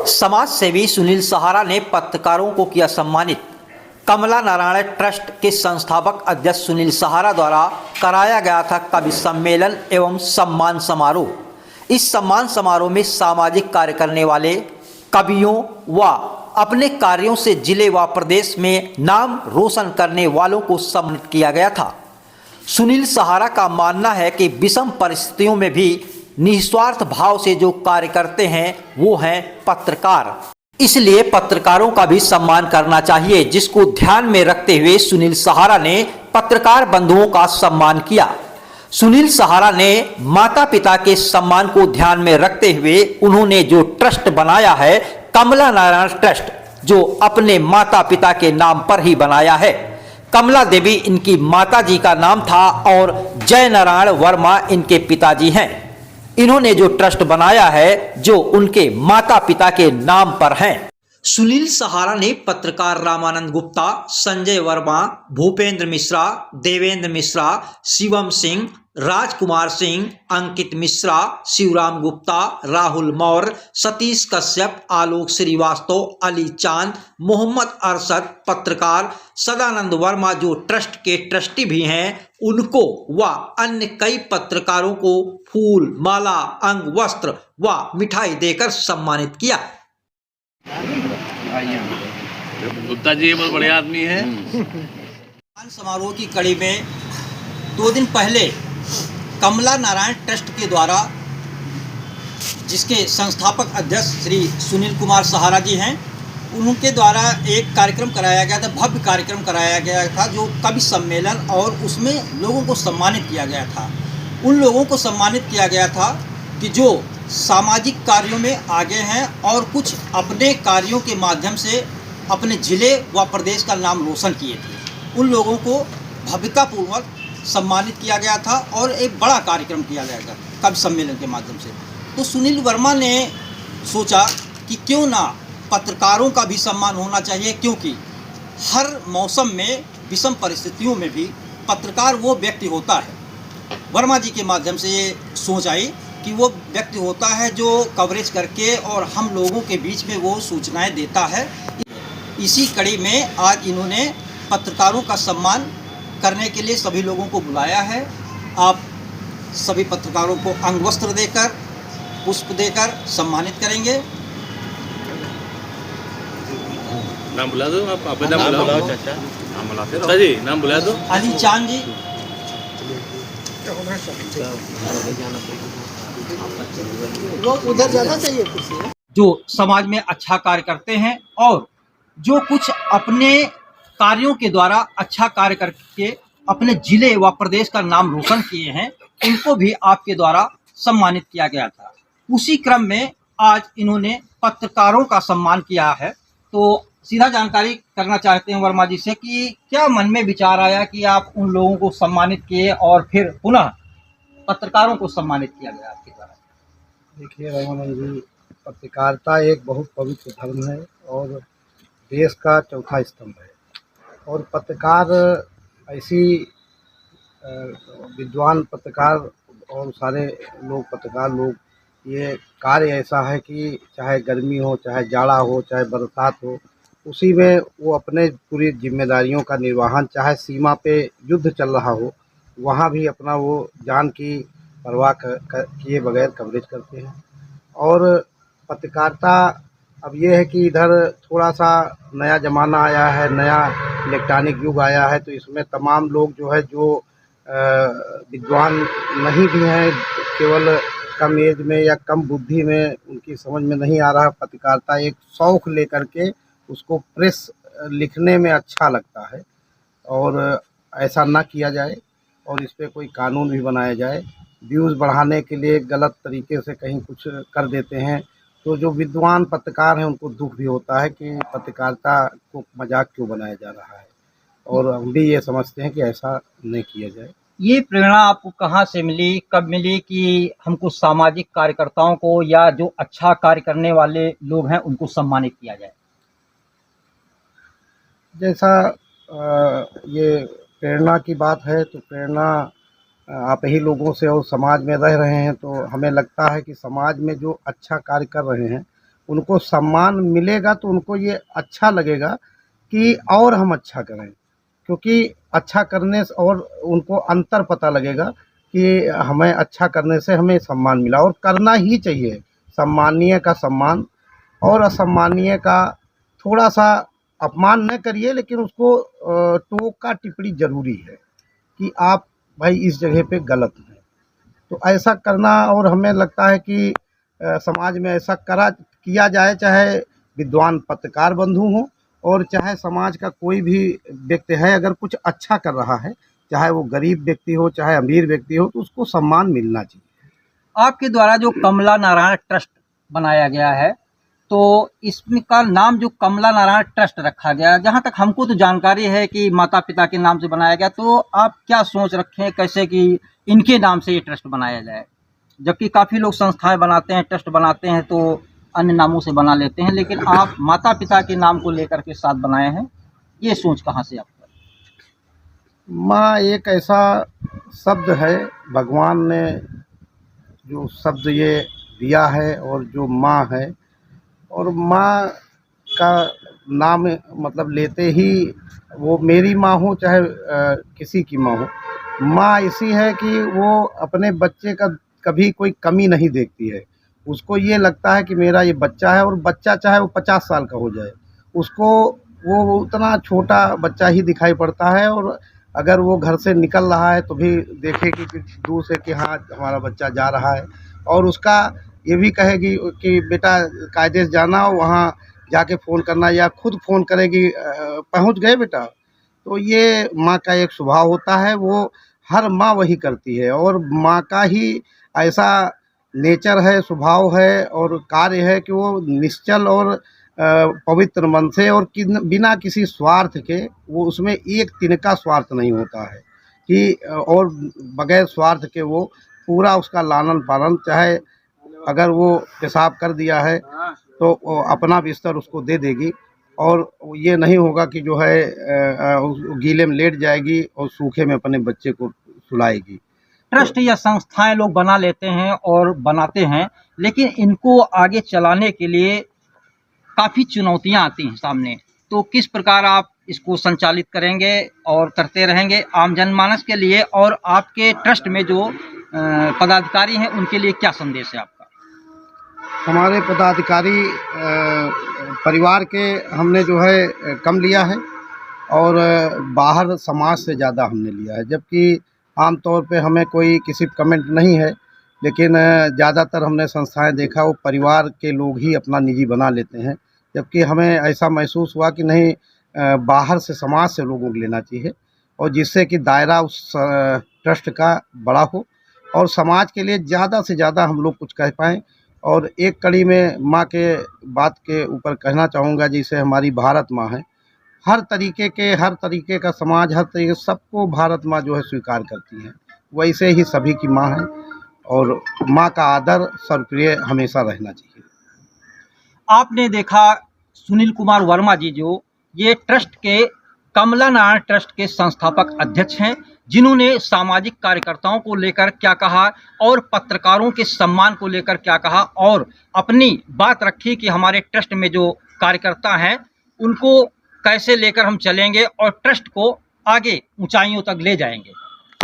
समाज सेवी सुनील सहारा ने पत्रकारों को किया सम्मानित। कमला नारायण ट्रस्ट के संस्थापक अध्यक्ष सुनील सहारा द्वारा कराया गया था कवि सम्मेलन एवं सम्मान समारोह। इस सम्मान समारोह में सामाजिक कार्य करने वाले कवियों व अपने कार्यों से जिले व प्रदेश में नाम रोशन करने वालों को सम्मानित किया गया था। सुनील सहारा का मानना है कि विषम परिस्थितियों में भी निस्वार्थ भाव से जो कार्य करते हैं वो हैं पत्रकार। इसलिए पत्रकारों का भी सम्मान करना चाहिए, जिसको ध्यान में रखते हुए सुनील सहारा ने पत्रकार बंधुओं का सम्मान किया। सुनील सहारा ने माता पिता के सम्मान को ध्यान में रखते हुए उन्होंने जो ट्रस्ट बनाया है कमला नारायण ट्रस्ट, जो अपने माता पिता के नाम पर ही बनाया है। कमला देवी इनकी माता जी का नाम था और जय नारायण वर्मा इनके पिताजी हैं। इन्होंने जो ट्रस्ट बनाया है जो उनके माता पिता के नाम पर हैं। सुनील सहारा ने पत्रकार रामानंद गुप्ता, संजय वर्मा, भूपेंद्र मिश्रा, देवेंद्र मिश्रा, शिवम सिंह, राजकुमार सिंह, अंकित मिश्रा, शिवराम गुप्ता, राहुल मौर्य, सतीश कश्यप, आलोक श्रीवास्तव, अली चांद, मोहम्मद अरशद, पत्रकार सदानंद वर्मा जो ट्रस्ट के ट्रस्टी भी हैं, उनको व अन्य कई पत्रकारों को फूल, माला, अंग वस्त्र व मिठाई देकर सम्मानित किया। गुप्ता जी बहुत बड़े आदमी हैं। सम्मान समारोह की कड़ी में 2 दिन पहले कमला नारायण ट्रस्ट के द्वारा, जिसके संस्थापक अध्यक्ष श्री सुनील कुमार सहारा जी हैं, उनके द्वारा एक कार्यक्रम कराया गया था, भव्य कार्यक्रम कराया गया था जो कवि सम्मेलन, और उसमें लोगों को सम्मानित किया गया था। उन लोगों को सम्मानित किया गया था कि जो सामाजिक कार्यों में आगे हैं और कुछ अपने कार्यों के माध्यम से अपने ज़िले व प्रदेश का नाम रोशन किए थे। उन लोगों को भव्यतापूर्वक सम्मानित किया गया था और एक बड़ा कार्यक्रम किया गया था कवि सम्मेलन के माध्यम से। तो सुनील वर्मा ने सोचा कि क्यों ना पत्रकारों का भी सम्मान होना चाहिए, क्योंकि हर मौसम में विषम परिस्थितियों में भी पत्रकार वो व्यक्ति होता है। वर्मा जी के माध्यम से ये सोच आई कि वो व्यक्ति होता है जो कवरेज करके और हम लोगों के बीच में वो सूचनाएं देता है। इसी कड़ी में आज इन्होंने पत्रकारों का सम्मान करने के लिए सभी लोगों को बुलाया है। आप सभी पत्रकारों को अंग वस्त्र देकर, पुष्प देकर सम्मानित करेंगे। नाम बुला दो, आप अपना नाम बुलाओ। चाचा नाम बुलाते जी, नाम बुला दो। अली चांद जी, उधर ज़्यादा चाहिए कुर्सी, जो समाज में अच्छा कार्य करते हैं और जो कुछ अपने कार्यों के द्वारा अच्छा कार्य करके अपने जिले व प्रदेश का नाम रोशन किए हैं, उनको भी आपके द्वारा सम्मानित किया गया था। उसी क्रम में आज इन्होंने पत्रकारों का सम्मान किया है। तो सीधा जानकारी करना चाहते हैं वर्मा जी से कि क्या मन में विचार आया कि आप उन लोगों को सम्मानित किए और फिर पुनः पत्रकारों को सम्मानित किया गया आपके द्वारा? देखिए रामानंद जी, पत्रकारिता एक बहुत पवित्र धर्म है और देश का चौथा स्तंभ है। और पत्रकार ऐसी विद्वान पत्रकार और सारे लोग पत्रकार लोग, ये कार्य ऐसा है कि चाहे गर्मी हो, चाहे जाड़ा हो, चाहे बरसात हो, उसी में वो अपने पूरी जिम्मेदारियों का निर्वहन, चाहे सीमा पे युद्ध चल रहा हो वहाँ भी अपना वो जान की परवाह किए बगैर कवरेज करते हैं। और पत्रकारिता अब ये है कि इधर थोड़ा सा नया ज़माना आया है, नया इलेक्ट्रॉनिक युग आया है, तो इसमें तमाम लोग जो है जो विद्वान नहीं भी हैं, केवल कम एज में या कम बुद्धि में उनकी समझ में नहीं आ रहा, पत्रकारिता एक शौक़ लेकर के उसको प्रेस लिखने में अच्छा लगता है और ऐसा ना किया जाए और इस पे कोई कानून भी बनाया जाए। व्यूज़ बढ़ाने के लिए गलत तरीके से कहीं कुछ कर देते हैं, तो जो विद्वान पत्रकार हैं उनको दुख भी होता है कि पत्रकारिता को मजाक क्यों बनाया जा रहा है, और हम भी ये समझते हैं कि ऐसा नहीं किया जाए। ये प्रेरणा आपको कहाँ से मिली, कब मिली कि हमको सामाजिक कार्यकर्ताओं को या जो अच्छा कार्य करने वाले लोग हैं उनको सम्मानित किया जाए? जैसा ये प्रेरणा की बात है, तो प्रेरणा आप ही लोगों से और समाज में रह रहे हैं, तो हमें लगता है कि समाज में जो अच्छा कार्य कर रहे हैं उनको सम्मान मिलेगा तो उनको ये अच्छा लगेगा कि और हम अच्छा करें, क्योंकि अच्छा करने से और उनको अंतर पता लगेगा कि हमें अच्छा करने से हमें सम्मान मिला, और करना ही चाहिए। सम्मानीय का सम्मान और असम्मानीय का थोड़ा सा अपमान न करिए, लेकिन उसको टोका टिप्पणी ज़रूरी है कि आप भाई इस जगह पे गलत हैं। तो ऐसा करना, और हमें लगता है कि समाज में ऐसा किया जाए, चाहे विद्वान पत्रकार बंधु हों और चाहे समाज का कोई भी व्यक्ति है, अगर कुछ अच्छा कर रहा है, चाहे वो गरीब व्यक्ति हो चाहे अमीर व्यक्ति हो, तो उसको सम्मान मिलना चाहिए। आपके द्वारा जो कमला नारायण ट्रस्ट बनाया गया है, तो इसका नाम जो कमला नारायण ट्रस्ट रखा गया, जहाँ तक हमको तो जानकारी है कि माता पिता के नाम से बनाया गया, तो आप क्या सोच रखे हैं कैसे कि इनके नाम से ये ट्रस्ट बनाया जाए? जबकि काफ़ी लोग संस्थाएं बनाते हैं, ट्रस्ट बनाते हैं तो अन्य नामों से बना लेते हैं, लेकिन आप माता पिता के नाम को लेकर के साथ बनाए हैं, ये सोच कहाँ से आपका? माँ एक ऐसा शब्द है, भगवान ने जो शब्द ये दिया है, और जो माँ है, और माँ का नाम मतलब लेते ही वो मेरी माँ हो चाहे किसी की माँ हो, माँ ऐसी है कि वो अपने बच्चे का कभी कोई कमी नहीं देखती है। उसको ये लगता है कि मेरा ये बच्चा है, और बच्चा चाहे वो 50 साल का हो जाए, उसको वो उतना छोटा बच्चा ही दिखाई पड़ता है। और अगर वो घर से निकल रहा है तो भी देखेगी कि दूर से कि हाँ हमारा बच्चा जा रहा है, और उसका ये भी कहेगी कि बेटा कायदे से जाना, वहाँ जाके फ़ोन करना, या खुद फ़ोन करेगी पहुँच गए बेटा। तो ये माँ का एक स्वभाव होता है, वो हर माँ वही करती है, और माँ का ही ऐसा नेचर है, स्वभाव है और कार्य है कि वो निश्चल और पवित्र मन से और बिना किसी स्वार्थ के, वो उसमें एक तिनका स्वार्थ नहीं होता है कि और बगैर स्वार्थ के वो पूरा उसका लालन पालन, चाहे अगर वो पेशाब कर दिया है तो अपना बिस्तर उसको दे देगी, और ये नहीं होगा कि जो है गीले में लेट जाएगी और सूखे में अपने बच्चे को सुलाएगी। ट्रस्ट या संस्थाएं लोग बना लेते हैं और बनाते हैं, लेकिन इनको आगे चलाने के लिए काफ़ी चुनौतियां आती हैं सामने। तो किस प्रकार आप इसको संचालित करेंगे और करते रहेंगे आम जनमानस के लिए, और आपके ट्रस्ट में जो पदाधिकारी हैं उनके लिए क्या संदेश है आपका? हमारे पदाधिकारी परिवार के हमने जो है कम लिया है, और बाहर समाज से ज़्यादा हमने लिया है, जबकि आम तौर पे हमें कोई किसी कमेंट नहीं है, लेकिन ज़्यादातर हमने संस्थाएं देखा वो परिवार के लोग ही अपना निजी बना लेते हैं, जबकि हमें ऐसा महसूस हुआ कि नहीं, बाहर से समाज से लोगों को लेना चाहिए, और जिससे कि दायरा उस ट्रस्ट का बड़ा हो और समाज के लिए ज़्यादा से ज़्यादा हम लोग कुछ कह पाएँ। और एक कड़ी में माँ के बात के ऊपर कहना चाहूँगा, जैसे हमारी भारत माँ है, हर तरीके का समाज, हर तरीके सबको भारत माँ जो है स्वीकार करती हैं, वैसे ही सभी की माँ है, और माँ का आदर सर्वप्रिय हमेशा रहना चाहिए। आपने देखा सुनील कुमार वर्मा जी, जो ये ट्रस्ट के कमला नारायण ट्रस्ट के संस्थापक अध्यक्ष हैं, जिन्होंने सामाजिक कार्यकर्ताओं को लेकर क्या कहा और पत्रकारों के सम्मान को लेकर क्या कहा, और अपनी बात रखी कि हमारे ट्रस्ट में जो कार्यकर्ता हैं उनको कैसे लेकर हम चलेंगे और ट्रस्ट को आगे ऊंचाइयों तक ले जाएंगे।